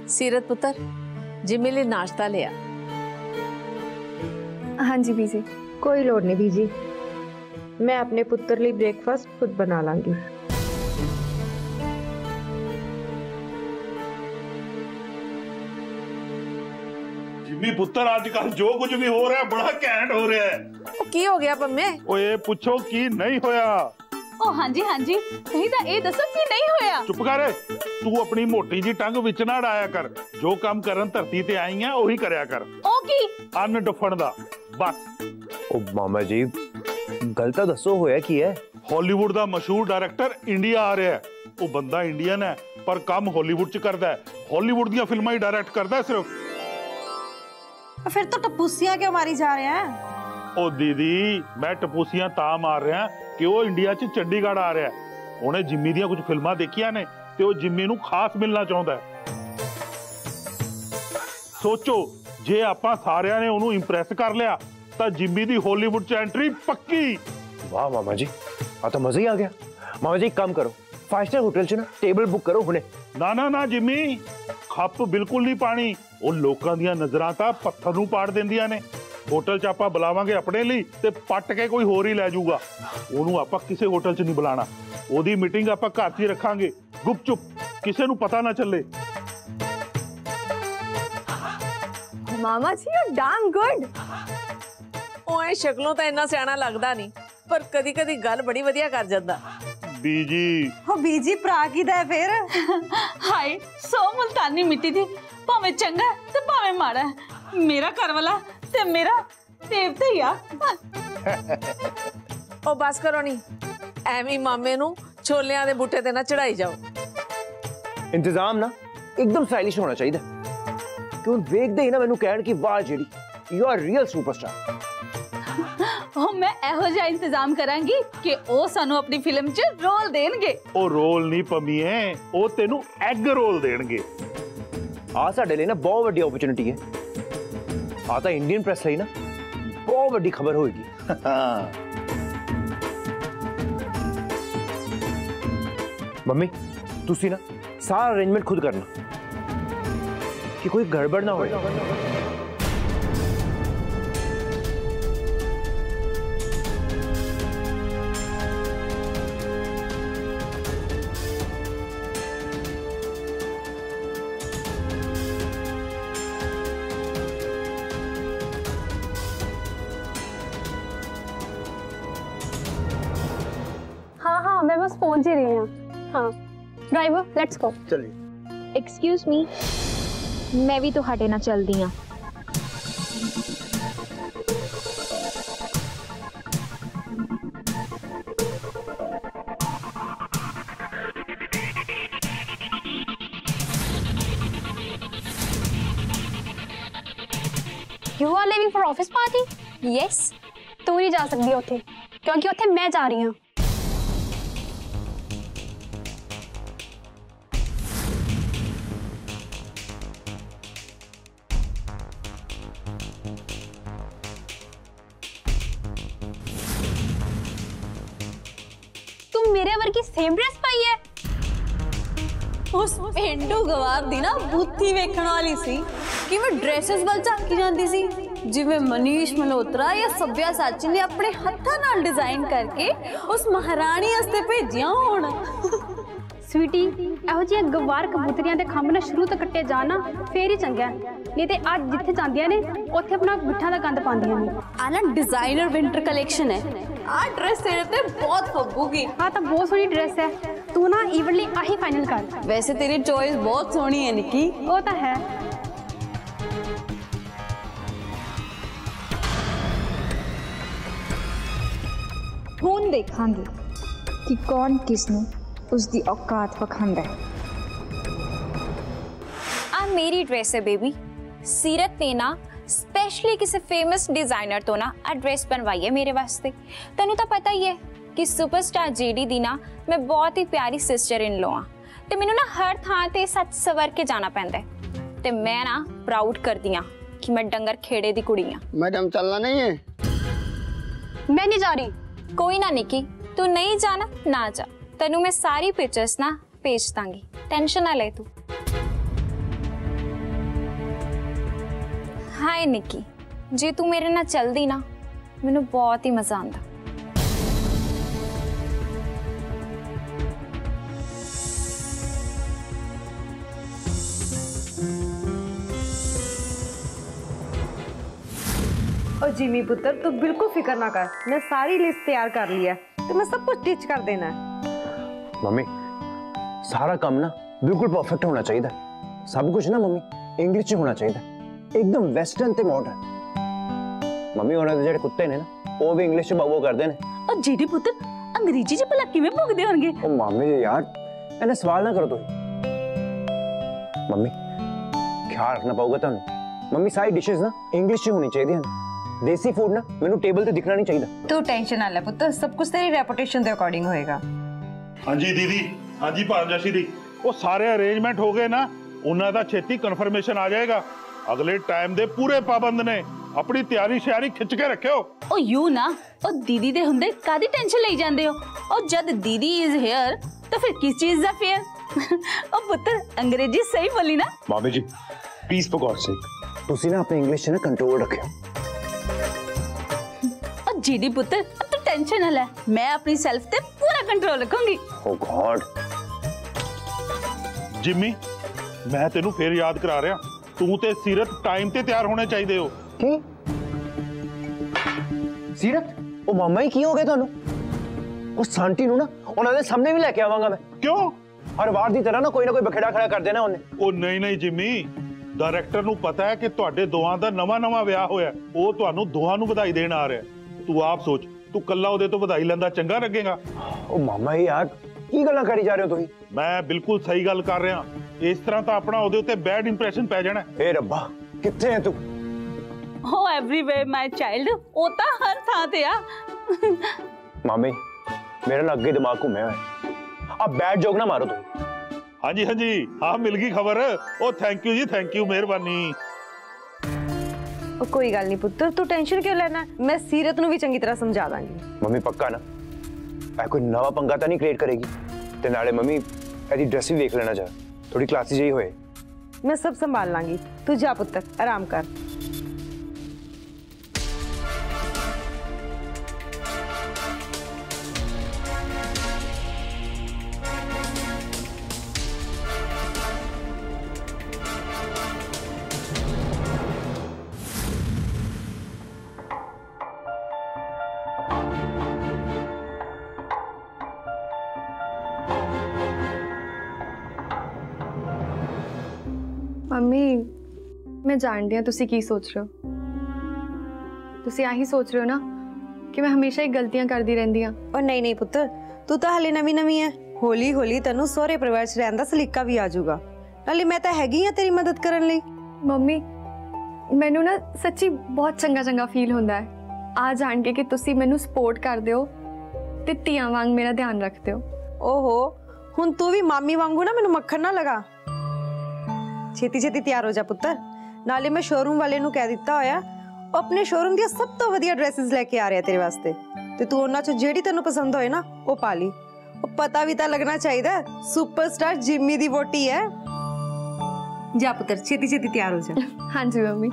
सीरत पुत्र, जिम्मी लिए नाश्ता लिया। हाँ जी बीजी। कोई लोड़ नहीं बीजी, मैं अपने पुत्र लिए ब्रेकफास्ट खुद बना लांगी। जिम्मी पुत्र, आजकल जो कुछ भी हो रहा है बड़ा कैंट हो रहा है। की हो गया पम्मे? ओए पूछो की नहीं होया। ओ हाँ जी नहीं तो ये दसो की नहीं होया। चुप कर, तू अपनी मोटी जी टंग विच ना डाया कर। जो काम करन धरती ते आई है ओही करया कर। ओ की अन्न डफण दा बस। ओ मामा जी गल तां दसो होया की है? हॉलीवुड दा मशहूर डायरेक्टर इंडिया आ रहा है। वो बंदा इंडियन है पर काम हॉलीवुड च करदा है। हॉलीवुड दी फिल्मां ही डायरेक्ट करदा है सिर्फ। फिर तो टपूसियां क्यों मारी जा रहे हैं? ओ दीदी, मैं टपूसियां ता मार रहा कि वो इंडिया च चंडीगढ़ आ रहा है। उन्हें जिम्मी दियां कुछ फिल्मां देखियां ने ते वो जिम्मी नूं खास मिलना चाहुंदा है। सोचो जे आपां सारियां ने उन्होंने इंप्रेस कर लिया तो जिम्मी दी हॉलीवुड च एंट्री पक्की। वाह मामा जी, आ तो मजा ही आ गया। मामा जी काम करो, 5 स्टार होटल च ना टेबल बुक करो हुणे। ना ना ना जिम्मी, खप बिल्कुल नहीं पानी। वो लोकां दियां नजरां तां पत्थर नूं पाड़ दिंदियां ने। होटल च आपां बुलावांगे अपने लिए ते पट के कोई होर ही लै जाऊगा। ओनू आपां किसी होटल च नहीं बुलाना। ओदी मीटिंग आपां घर च ही रखांगे, गुपचुप, किसी नूं पता ना चले। मामा जी यू डैम गुड। ओए शक्लों तो इन्ना सियाना लगदा नहीं, पर कदी कदी गल बड़ी वधिया कर जांदा। बीजी हो बीजी भरा की दा फिर। हाय सो मुल्तानी मिट्टी दी, भावे चंगा ते भावे माड़ा है। मेरा घर वाला ते मेरा देवता ही आ। ओ बस करो नी, एवं मामे नू छोलियां दे बूटे ते ना चढ़ाई जाओ। इंतजाम ना एकदम स्टाइलिश होना चाहिए। क्यों देखते ही ना मैनू कहण की वाह जेडी यू आर रियल सुपरस्टार। ओ मैं एहो जिहा इंतजाम करांगी कि ओ सानू अपनी फिल्म च रोल देणगे। ओ रोल नहीं पमीए, ओ तेनू एग रोल देणगे। आ साडे लिए ना बहुत बड़ी अपॉर्चुनिटी है। आ तां इंडियन प्रेस ਲਈ ना बहुत बड़ी खबर होएगी। मम्मी तुसी ना सारा अरेंजमेंट खुद करना कि कोई गड़बड़ ना हो। हाँ मैं बस पहुंच ही रही हूँ। हाँ ड्राइवर लेट्स गो। चलिए। एक्सक्यूज मी, मैं भी तो हटे ना चल दी। You are leaving for office party? Yes. तू नहीं जा सकती उथे, क्योंकि उथे मैं जा रही हूँ। मेरे वर्गी सेम ड्रेस पाई है। उस पेंडू गवार दी ना बुद्धि वेखण वाली सी कि वो ड्रेसेस वल झांकी जांदी सी, जिवें मनीष मल्होत्रा या सब्यासाची ने अपने हत्थां नाल डिजाइन करके उस महारानी वास्ते भेजियां होण। स्वीटी एहो जिहियां गवार कबूतरियां दे खंभ ना शुरू तो कट्टे जाना फेर ही चंगा, नहीं ते अज जिथे जांदियां ने उत्थे अपना बिठा दा गंद पांदियां ने। आ ना डिजाइनर विंटर कलेक्शन है, आ ड्रेस तेरे ते बहुत फब्बूगी। हाँ तो बहुत सोहनी ड्रेस है, तू ना इवनली आही फाइनल कर। वैसे तेरी चॉइस बहुत सोहनी है निक्की। वो तो है। ਹੁਣ ਦੇਖਾਂਗੇ ਕਿ ਕੌਣ ਕਿਸ ਨੂੰ ਉਸ ਦੀ ਔਕਾਤ ਵਖਾਂਦਾ ਹੈ। ਆ ਮੇਰੀ ड्रेस है बेबी। सीरत ने ना स्पेशली किसी फेमस डिजाइनर तो ना आ ड्रेस बनवाई है मेरे वास्ते। तेनू तो पता ही है कि सुपरस्टार जेडी दी ना मैं बहुत ही प्यारी सिस्टर इन लॉ हाँ, ते मैनू ना हर थां ते सच सवर के जाना पैंदा है, ते मैं ना प्राउड करदी हाँ कि मैं डंगर खेड़े दी कुड़ी हाँ। मैडम चलना नहीं है? मैं नहीं जा रही। कोई ना निकी, तू नहीं जाना ना जा, तेनू मैं सारी पिक्चर्स ना ਭੇਜ ਦਾਂਗੀ, ਟੈਨਸ਼ਨ ਨਾ ਲੈ ਤੂੰ। ਹਾਏ ਨਿੱਕੀ, ਜੇ ਤੂੰ ਮੇਰੇ ਨਾਲ ਚੱਲਦੀ ਨਾ ਮੈਨੂੰ ਬਹੁਤ ਹੀ ਮਜ਼ਾ ਆਉਂਦਾ। और जिमी पुत्र तू बिल्कुल फिक्र ना कर, मैं सारी लिस्ट तैयार कर ली है, तो मैं सब कुछ टिच कर देना है। मम्मी सारा काम ना बिल्कुल परफेक्ट होना चाहिए, सब कुछ ना मम्मी इंग्लिश च होना चाहिए, एकदम वेस्टर्न ते मॉडर्न। मम्मी उन्होंने जेडे कुत्ते ने ना वो भी इंग्लिश च बाबू करते हैं। और जीडी पुत्र अंग्रेजी च भला किवें भुगदे होणगे? ओ मामी जी यार इन्हें सवाल ना करो तुम। मम्मी ख्याल रखना पड़ेगा तुहानू। मम्मी सारी डिशेस ना इंग्लिश च होनी चाहिए, देसी फूड ना मेनू टेबल ते दिखना नहीं चाहिए। तू टेंशन ना ले पुत्र, सब कुछ तेरी रेपुटेशन के अकॉर्डिंग होएगा। हाँ जी दीदी, हाँ जी भांजा श्री, वो सारे अरेंजमेंट हो गए ना, उन्होंने दा छेती कन्फर्मेशन आ जाएगा। अगले टाइम दे पूरे पाबंद ने, अपनी तैयारी श्यारी खिंच के रखियो। ओ यू ना, ओ दीदी दे हुंदे कादी टेंशन लई जांदे हो? और जद दीदी इज हियर तो फिर किस चीज दा फेयर? ओ पुत्र अंग्रेजी सही बोली ना? मामी जी प्लीज फॉर गॉड सेक तुसी ना अपने इंग्लिश ना कंट्रोल रखियो। और जीडी पुत्र तू टेंशन ना ले, मैं अपनी सेल्फ ते पूरा कंट्रोल रखूंगी। ओ गॉड। जिम्मी मैं तेनू फिर याद करा रहा, तू ते सीरत टाइम ते तैयार होने चाहिए हो। की सीरत ओ मामा ही की हो गए थानू? ओ सांटी नु ना उन्हां दे सामने भी लेके आवांगा मैं। क्यों? हर बार दी तरह ना कोई बखेड़ा खड़ा कर देना उन्हें। ओ नहीं नहीं जिम्मी, डायरेक्टर नु पता है कि तुहाडे दोवां दा नवा विआह होया, ओ तुहानू दोहां नू बधाई देण आ रहा। तू आप सोच, तू कल्ला ओदे तो बधाई लैंदा चंगा लगेगा? ओ मामा ही यार की गल्लां करी जा रहे हो तुसी? मैं बिल्कुल सही गल कर रहा, इस तरह तो अपना ओदे उत्ते बैड इंप्रेशन पै जाना। ए रब्बा कित्थे है तू? ओ एवरीवेयर माय चाइल्ड, ओ ता हर थां ते आ। मामी मेरा ना अगे दिमाग घूमया है, अब बैड जोक ना मारो तुम। हाँ जी हाँ मिल गई खबर। ओ थैंक यू जी, थैंक यू, मेहरबानी। कोई गल नहीं पुत्र, तू टेंशन क्यों लेना, मैं सीरत नु भी चंगी तरह समझा दांगी। मम्मी पक्का ना ऐ कोई नवा पंगा तो नहीं क्रिएट करेगी? ते नाले मम्मी एदी ड्रेस भी देख लेना, जा थोड़ी क्लासी जही होए। मैं सब संभाल लांगी, तू जा पुत्र आराम कर। ਮੰਮੀ ਮੈਂ ਜਾਣਦੀ ਹਾਂ ਤੁਸੀਂ ਕੀ ਸੋਚ ਰਹੇ ਹੋ। ਤੁਸੀਂ ਆਹੀ ਸੋਚ ਰਹੇ ਹੋ ਨਾ ਕਿ ਮੈਂ ਹਮੇਸ਼ਾ ਹੀ ਗਲਤੀਆਂ ਕਰਦੀ ਰਹਿੰਦੀ ਹਾਂ। और नहीं नहीं पुत्र, तू तो हाले नवी नवी है, हौली हौली तेनू सोहरे परिवार च रहन दा सलीका भी आ जाऊगा। नाले मैं तो हैगी हां तेरी मदद करन लई। ਮੰਮੀ ਮੈਨੂੰ ਨਾ ਸੱਚੀ ਬਹੁਤ ਚੰਗਾ ਫੀਲ ਹੁੰਦਾ ਹੈ ਆ ਜਾਣ ਕੇ ਕਿ ਤੁਸੀਂ ਮੈਨੂੰ ਸਪੋਰਟ ਕਰਦੇ ਹੋ ਤੇ ਧੀਆਂ ਵਾਂਗ ਮੇਰਾ ਧਿਆਨ ਰੱਖਦੇ ਹੋ। ओहो हुण तू भी मामी वांगू ना मैनू मक्खन ना लगा। छेती छेती तैयार हो जा पुत्र, नाले मैं शोरूम वाले नू कह दिता होया ਉਹ अपने शोरूम दी सब तो वधिया ड्रेसेस लेके आ रहा तेरे वास्ते, ते तू उन्हां चों जेड़ी तैनू पसंद होए ना वो पा ली। पता भी तो लगना चाहिए सुपरस्टार जिम्मी दी वोटी है। जा पुत्र छेती छेती तैयार हो जा। हाँ जी मम्मी।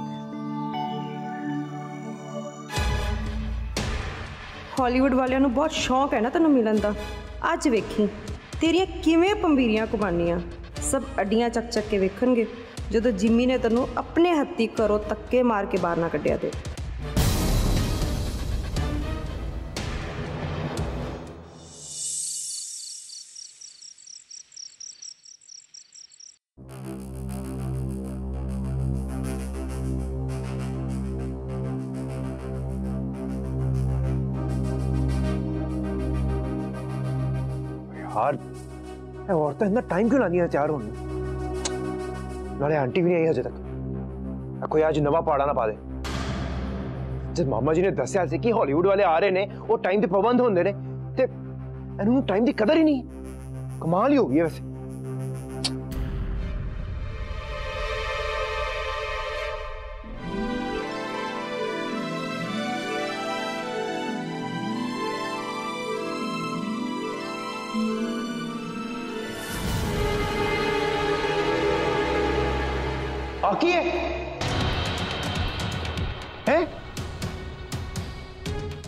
हॉलीवुड वालियां नू बहुत शौक है ना तैनू मिलन दा। अज वेखी तेरियां किवें पंबीरियां कुबानियां, सब अड्डियां चक चक के वेखणगे ਜਦੋਂ ਜਿੰਮੀ ਨੇ ਤੈਨੂੰ ਆਪਣੇ ਹੱਥੀ ਘਰੋਂ ਤੱਕੇ ਮਾਰ ਕੇ ਬਾਹਰ ਨਾ ਕੱਢਿਆ ਤੇ। यार औरतें इतना टाइम क्यों लानी है तैयार होने? नाले आंटी भी नहीं आई अजे तक, कोई आज नवा पाड़ा ना पा दे। जब मामा जी ने दस्या सी कि हॉलीवुड वाले आ रहे ने, वो टाइम ते पाबंद होंदे ने ते इन्होंने टाइम की कदर ही नहीं। कमाल ही हो गई है वैसे। आकी है हैं?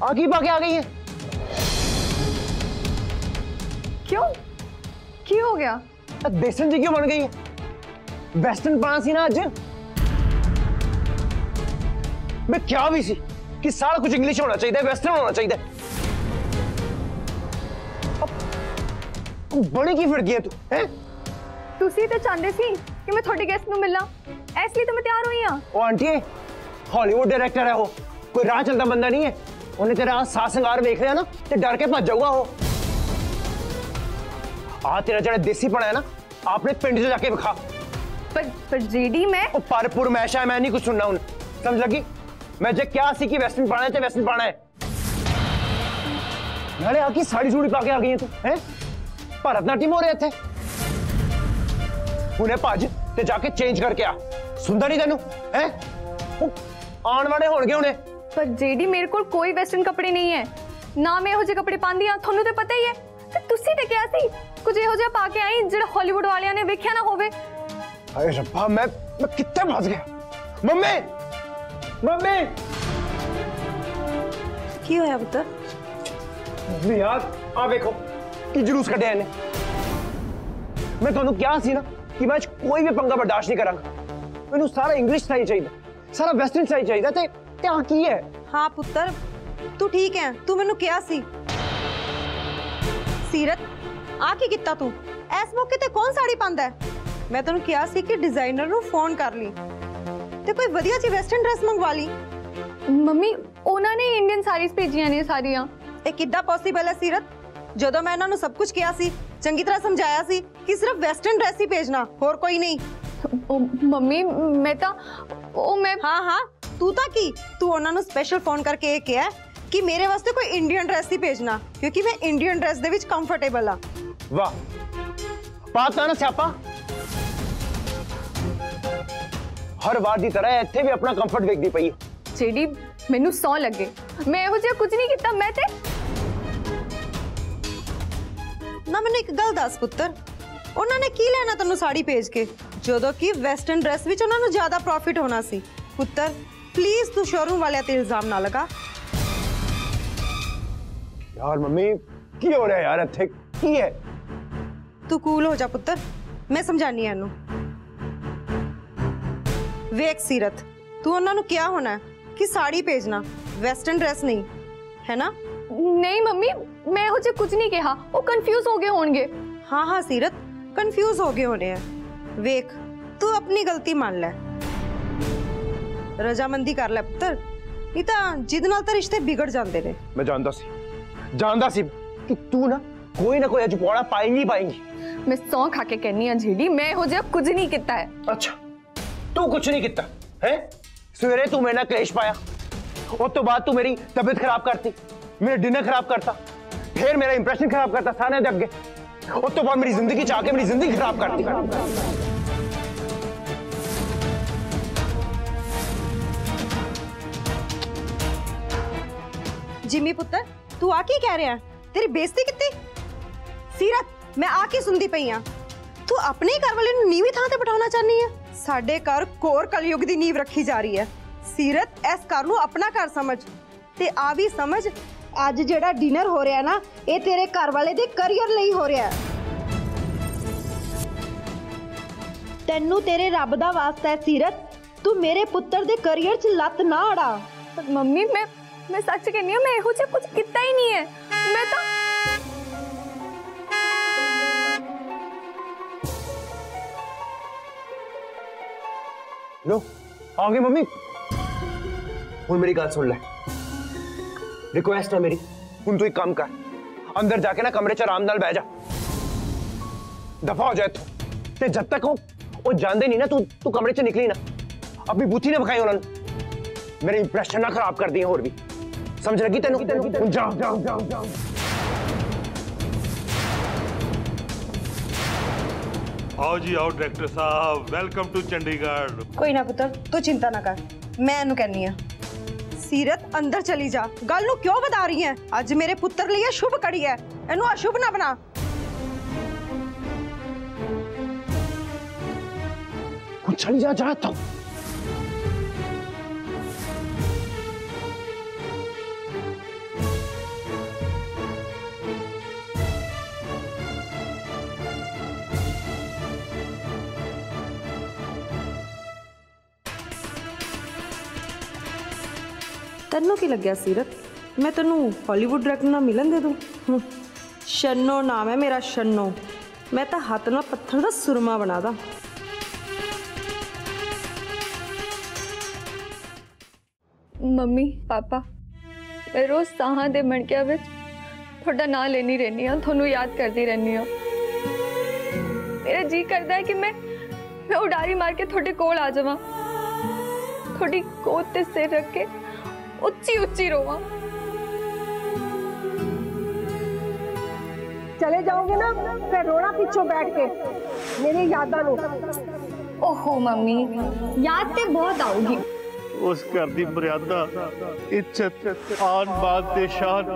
आकी पाके आ गई है। क्यों की हो गया? देसन जी क्यों बन गई है? वेस्टर्न पाना सी ना अज मैं क्या भी सी कि सारा कुछ इंग्लिश होना चाहिए, वेस्टर्न होना चाहिए। बड़ी की फिर गई तू हैं? ਤੁਸੀਂ ਤੇ ਚਾਹੁੰਦੇ ਸੀ ਕਿ ਮੈਂ ਤੁਹਾਡੇ ਗੈਸਟ ਨੂੰ ਮਿਲਾਂ, ਇਸ ਲਈ ਤਾਂ ਮੈਂ ਤਿਆਰ ਹੋਈ ਹਾਂ। ਉਹ ਆਂਟੀ हॉलीवुड डायरेक्टर है वो, कोई राह चलता बंदा नहीं है। उन्हें तेरा साथ संगार देख लिया ना तो डर के भज जाऊगा वो। आ तेरा जरा देसी पड़ा है ना, आपने पिंड से जाके विखा। पर जेडी मैं परपुर मैशा मैं नहीं कुछ सुनना उन्हें, समझ लगी? मैं जे क्या सी कि वेस्टर्न पाना है तो वेस्टर्न पाना है। नाले आकी साड़ी सूड़ी पाके आ गई है तू हैं? भरतनाट्यम हो रहे थे, उन्हें भज ते जाके चेंज करके आ। सुनता नहीं तेनू हैं? आने वाले होंगे उन्हें। पर जेडी मेरे को कोई वेस्टर्न कपड़े नहीं है ना, मैं ਇਹੋ ਜਿਹੇ ਕੱਪੜੇ ਪਾਉਂਦੀ ਆ, ਤੁਹਾਨੂੰ ਤੇ ਪਤਾ ਹੀ ਹੈ। ਤੇ ਤੁਸੀਂ ਤੇ ਕਿਹਾ ਸੀ ਕੁਝ ਇਹੋ ਜਿਹਾ ਪਾ ਕੇ ਆਈ ਜਿਹੜਾ ਹਾਲੀਵੁੱਡ ਵਾਲਿਆਂ ਨੇ ਵੇਖਿਆ ਨਾ ਹੋਵੇ। हाय रब्बा मैं कितने फंस गया। मम्मी मम्मी की होया पुत्र? यार आ देखो कि जुलूस कटे इन्हें। मैं तुहानू क्या सी ना कि मैं कोई भी पंगा बर्दाश्त नहीं करांगा। मैनू सारा इंग्लिश स्टाइल चाहिए, सारा वेस्टर्न स्टाइल चाहिए। ते आ की है? हाँ पुत्र तू ठीक है, तू मैनू क्या सी? सीरत आ की किता तू? इस मौके ते कौन साड़ी पांदा है? मैं तेनू क्या सी कि डिजाइनर नू फोन कर ली ते कोई वधिया जी वेस्टर्न ड्रेस मंगवा ली। ਮੰਮੀ ਉਹਨਾਂ ਨੇ ਇੰਡੀਅਨ ਸਾਰੀਜ਼ ਭੇਜੀਆਂ ਨੇ ਸਾਰੀਆਂ। ਇਹ ਕਿੱਦਾਂ ਪੋਸੀਬਲ ਹੈ ਸੀਰਤ? ਜਦੋਂ ਮੈਂ ਇਹਨਾਂ ਨੂੰ ਸਭ ਕੁਝ ਕਿਹਾ ਸੀ, ਚੰਗੀ ਤਰ੍ਹਾਂ ਸਮਝਾਇਆ ਸੀ ਕਿ ਸਿਰਫ ਵੈਸਟਰਨ ਡਰੈਸ ਹੀ ਭੇਜਣਾ, ਹੋਰ ਕੋਈ ਨਹੀਂ। ਮੰਮੀ ਮੈਂ ਤਾਂ ਮੈਂ ਹਾਂ ਤੂੰ ਤਾਂ ਕੀ, ਤੂੰ ਉਹਨਾਂ ਨੂੰ ਸਪੈਸ਼ਲ ਫੋਨ ਕਰਕੇ ਇਹ ਕਿਹਾ ਕਿ ਮੇਰੇ ਵਾਸਤੇ ਕੋਈ ਇੰਡੀਅਨ ਡਰੈਸ ਹੀ ਭੇਜਣਾ, ਕਿਉਂਕਿ ਮੈਂ ਇੰਡੀਅਨ ਡਰੈਸ ਦੇ ਵਿੱਚ ਕੰਫਰਟੇਬਲ ਆ। वाह पाता ना स्यापा, हर बार की तरह इत्थे भी अपना कंफर्ट वेखदी पई है। जेडी ਮੈਨੂੰ ਸੌ ਲੱਗੇ ਮੈਂ ਇਹੋ ਜਿਹਾ ਕੁਝ ਨਹੀਂ ਕੀਤਾ। ਮੈਂ ਤੇ ਨਾ ਮੈਨੂੰ ਇੱਕ ਗੱਲ ਦੱਸ ਪੁੱਤਰ, ਉਹਨਾਂ ਨੇ ਕੀ ਲੈਣਾ ਤੈਨੂੰ ਸਾੜੀ ਭੇਜ ਕੇ, ਜਦੋਂ ਕਿ ਵੈਸਟਰਨ ਡਰੈਸ ਵਿੱਚ ਉਹਨਾਂ ਨੂੰ ਜ਼ਿਆਦਾ ਪ੍ਰੋਫਿਟ ਹੋਣਾ ਸੀ। ਪੁੱਤਰ ਪਲੀਜ਼ ਤੂੰ ਸ਼ੋਰੂਮ ਵਾਲਿਆਂ ਤੇ ਇਲਜ਼ਾਮ ਨਾ ਲਗਾ। यार मम्मी की हो रहा है यार, इत्थे की है? तू कूल हो जा पुत्र, मैं समझानी है। वेख सीरत, तू उन्होंने क्या होना है कि साड़ी भेजना, वेस्टर्न ड्रेस नहीं, है ना? नहीं मम्मी मैं ਇਹੋ ਜਿਹਾ कुछ नहीं कहा, वो कंफ्यूज हो गए होंगे। हाँ सीरत कंफ्यूज हो गए होने हैं। वेख तू अपनी गलती मान ले, रजामंदी कर ले पुत्र, नहीं तो जिद नाल तां रिश्ते बिगड़ जाते ने। मैं जानदा सी कि तू ना कोई अज पौड़ा पाएंगी। मैं सौ खा के कहनी हां जेडी मैं ਇਹੋ ਜਿਹਾ कुछ नहीं किया है। अच्छा तू कुछ नहीं किया है? सवेरे तू मेरे नाल क्लेश पाया, उस तो बाद तू मेरी तबीयत खराब करती, मेरा डिनर खराब करता, फिर मेरा इंप्रेशन खराब करता सारे दे अगे, उस तो बाद मेरी जिंदगी च आके मेरी जिंदगी खराब करती। जिमी पुत्र तू आ की कह रहा है? तेरी बेइज्जती कितनी? सीरत मैं आ की सुनती पई हां, तू अपने घर वाले नूं नीवी थां ते बिठाना चाहनी है। साडे घर कोर कलयुग दी नींव रखी जा रही है। सीरत इस घर नूं अपना घर समझ ते आ भी समझ अज जेड़ा डिनर हो रहा है ना, ये तेरे घर वाले दे करियर लई हो रहा है। तैनू तेरे रब दा वास्ता है सीरत, तू मेरे पुत्र दे करियर च लत ना अड़ा। मम्मी मैं सच कहनी हूं, मैं ਇਹੋ ਜਿਹਾ कुछ किया ही नहीं है। मैं तो लो आ गई मम्मी। हुण मेरी गल सुन ले, रिक्वेस्ट है मेरी, हुण तू एक काम कर, अंदर जाके ना कमरे च आराम नाल बैठ जा, दफा हो जाए इत्थों। ते जब तक वो जांदे नहीं ना तू कमरे च निकली ना, अपनी बूथी ने विखाई उन्होंने, मेरे इंप्रेशन ना खराब कर दिए होर भी, समझ लगी तेनू? जाओ आओ जी आओ डायरेक्टर साहब, वेलकम टू चंडीगढ़। कोई ना पुत्र तू चिंता ना कर, मैं इनू कहनी है। सीरत अंदर चली जा, गल नू क्यों बता रही है? अज मेरे पुत्र लिए शुभ कड़ी है, इनू अशुभ ना बना। चली जा जा तो ਤੈਨੂੰ ਕੀ ਲੱਗਿਆ ਸੀਰਤ, ਮੈਂ ਤੈਨੂੰ ਹਾਲੀਵੁੱਡ ਡਾਇਰੈਕਟਰ ਨਾਲ ਮਿਲਣ ਦੇ ਦੂੰ? ਸ਼ੰਨੋ ਨਾਮ ਹੈ ਮੇਰਾ, ਸ਼ੰਨੋ। ਮੈਂ ਤਾਂ ਹੱਥ ਨਾਲ ਪੱਥਰ ਦਾ ਸੁਰਮਾ ਬਣਾ ਦਾਂ। ਮੰਮੀ ਪਾਪਾ ਮੈਂ ਰੋਜ਼ ਸਾਹਾਂ ਦੇ ਮਣਕਿਆਂ ਵਿੱਚ ਤੁਹਾਡਾ ਨਾਂ ਲੈਣੀ ਰਹਿੰਦੀ ਹਾਂ, ਤੁਹਾਨੂੰ ਯਾਦ ਕਰਦੀ ਰਹਿੰਦੀ ਹਾਂ। ਮੇਰਾ ਜੀ ਕਰਦਾ ਹੈ ਕਿ ਮੈਂ ਉਡਾਰੀ ਮਾਰ ਕੇ ਤੁਹਾਡੇ ਕੋਲ ਆ ਜਾਵਾਂ, ਤੁਹਾਡੀ ਗੋਦ ਤੇ ਸਿਰ ਰੱਖ ਕੇ ਉੱਚੀ ਉੱਚੀ ਰੋਵਾਂ। चले जाओगे ना फिर रोना पीछे बैठ के मेरी यादां नु। ओहो मम्मी याद ते बहुत आऊगी। उस घर दी मर्यादा, इज्जत, आन बान ते शान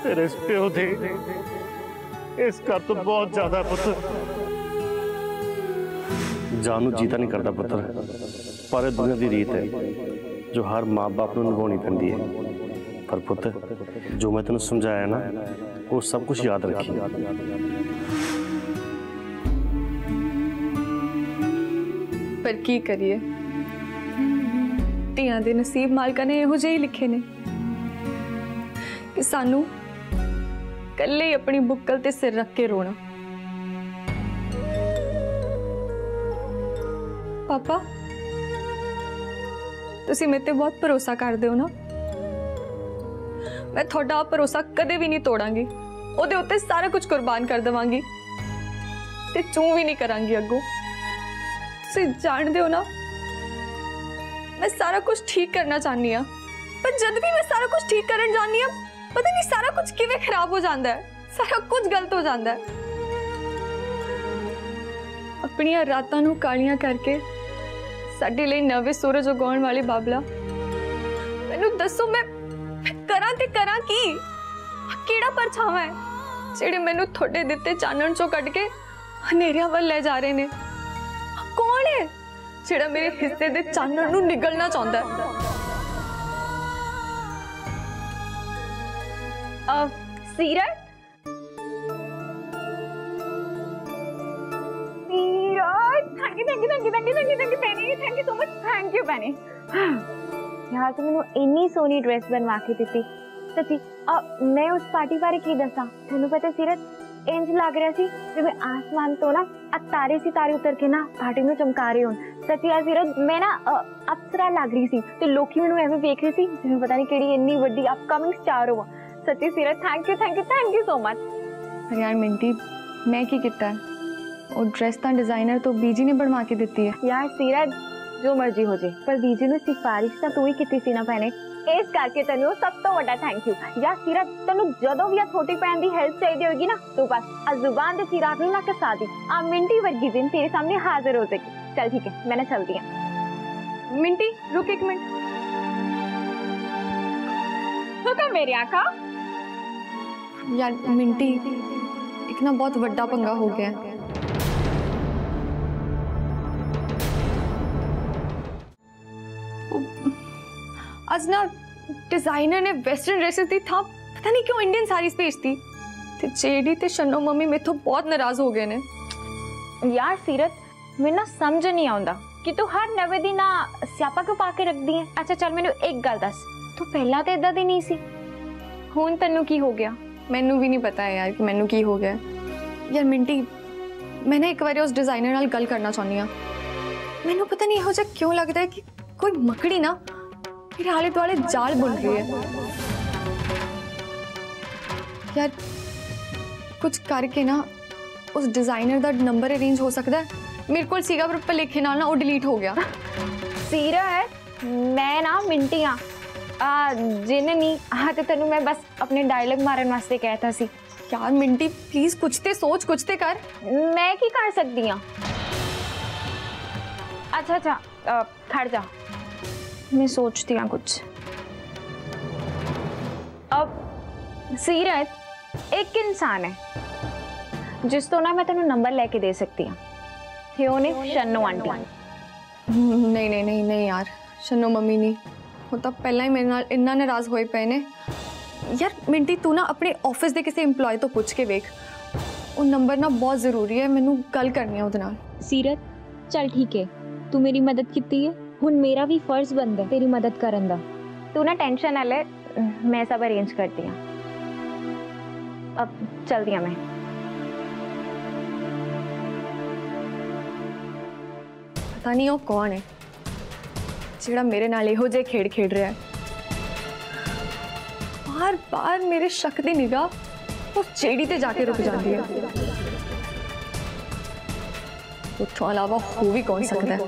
तेरे इस प्यो दे इस घर तो बहुत ज्यादा पुत्र। जानू जीता नहीं करता पुत्र, पर दुनिया दी रीत है जो हर माँ बाप नूं निभानी पैंदी है। पर पुत्र जो मैं तेनों समझाया ना वो सब कुछ याद रखी। पर की करिए, ਧੀਆਂ ਦੇ ਨਸੀਬ ਮਾਲਕਾਂ ਨੇ ਇਹੋ ਜਿਹੇ ਹੀ ਲਿਖੇ ਨੇ ਕਿ ਸਾਨੂੰ ਕੱਲੇ ਆਪਣੀ ਬੁੱਕਲ ਤੇ ਸਿਰ ਰੱਖ ਕੇ ਰੋਣਾ। ਪਾਪਾ ਤੁਸੀਂ ਮੇਰੇ ਤੇ ਬਹੁਤ ਭਰੋਸਾ ਕਰਦੇ ਹੋ ਨਾ, मैं थोड़ा भरोसा कदे भी नहीं तोड़ांगी, ओदे उत्ते सारा कुछ कुर्बान कर देवांगी ते चूं भी नहीं करांगी। अगों तुसीं जानदे हो ना मैं सारा कुछ ठीक करना चाहनी हां, पर जद भी मैं सारा कुछ ठीक करन जानी हां पता नहीं सारा कुछ किवें खराब हो जांदा है, सारा कुछ गलत हो जांदा है। अपनियां रातां नूं कालियां करके साडे लई नवे सूरज उगाउण वाले बाबला मैनूं दसो मैं करा ते करा की केड़ा परछावा है जेड़े मैनू थोड़े दिते चानण चो कट के हनेरियां वल ले जा रहे ने? कौन है जेड़ा मेरे हिस्से दे चानण नू निगलना चाहता है? सीरत thank you so much, thank you बहनी। यार तू मैनू इन्नी सोहनी ड्रेस बनवा के दी सच्ची। मैं उस पार्टी बारे की दसा तेनू पता सीरत, इंज लग रहा सी जिवें आसमान तो ना तारे सितारे उतर के ना पार्टी में चमका रहे हो। सच्ची यार सीरत मैं ना अप्सरा लग रही सी ते लोकी मैनू एवें वेख रहे सी जिवें पता नहीं केड़ी इन्नी वड्डी अपकमिंग स्टार हो। सच्ची सीरत थैंक यू सो मच। यार मिंटी मैं की किता है, वो ड्रेस तां डिजाइनर तो बीजी ने बनवा के दिती है। यार सीरत जो मर्जी हो जाए पर बीजी ने सिफारिश तो तू ही की सी ना भैने, इस करके तेनू सब तो बड़ा थैंक यू। यार सीरत तेनू जदों भी छोटी भैन दी हेल्प चाहिए होगी ना तू बस जुबान दे चिराग नू ना कसा दी, मिंटी वर्गी दिन तेरे सामने हाजिर हो जाएगी। चल ठीक है मैंने चलती हूं। मिंटी रुक एक मिनट। रुका मेरी आका। यार मिंटी एक ना बहुत बड़ा पंगा हो गया है। आज ना डिजाइनर ने वेस्टर्न ड्रेसेस दी था, पता नहीं क्यों इंडियन साड़ीज भेजती ते जेडी ते शन्नो मम्मी मेथों बहुत नाराज हो गए ने। यार सीरत मैं ना समझ नहीं आउंदा कि तू हर नवे दिन ना स्यापा क्यों पा के रख दी है। अच्छा चल मैनू एक गल दस, तू पहला तो इदा दी नहीं सी, हुण तन्नू की हो गया? मैनू भी नहीं पता है यार कि मैनू की हो गया। यार मिंटी मैं ना एक बार उस डिजाइनर नाल गल करना चाहनी हां, मैनू पता नहीं इहो जिहा क्यों लगता है कि कोई मकड़ी ना मेरे आले दुआले जाल बुन रही है। यार कुछ करके ना उस डिजाइनर का नंबर अरेंज हो सकता है, मेरे को सीगा पर भलेखे नाल ना वो डिलीट हो गया। सीरत मैं ना मिंटी हाँ जिन्हें नहीं हाँ तो तेनू मैं बस अपने डायलॉग मारन वास्ते कहता सी। यार मिंटी प्लीज कुछ ते सोच कुछ ते कर। मैं की कर सकती हाँ? अच्छा खड़ जा मैं सोचती हूँ कुछ। अब सीरत एक इंसान है जिस तो ना मैं तेनू नंबर लेके दे सकती हूँ, थे ने शन्नो आंटी नहीं नहीं नहीं नहीं यार, शन्नो मम्मी नहीं, वो तो पहला ही मेरे नाल इन्ना नाराज होए पे ने। यार मिंटी तू ना अपने ऑफिस दे किसी एम्प्लॉय तो पूछ के वेख, वो नंबर ना बहुत जरूरी है, मैनू गल करनी है उहदे नाल। सीरत चल ठीक है, तू मेरी मदद कीती है, हुण मेरा भी फर्ज बनदा है तेरी मदद करन दा। तू ना टेंशन ना ले, मैं सब अरेंज करती हूँ। अब चलती हूँ मैं। पता नहीं वो कौन है जिहड़ा मेरे नाल इहो जे खेड खेड रहा है। बार बार मेरे शक दी निगाह उस जेडी ते जाके रुक जाती है। उस तो अलावा हो भी कौन सकता है।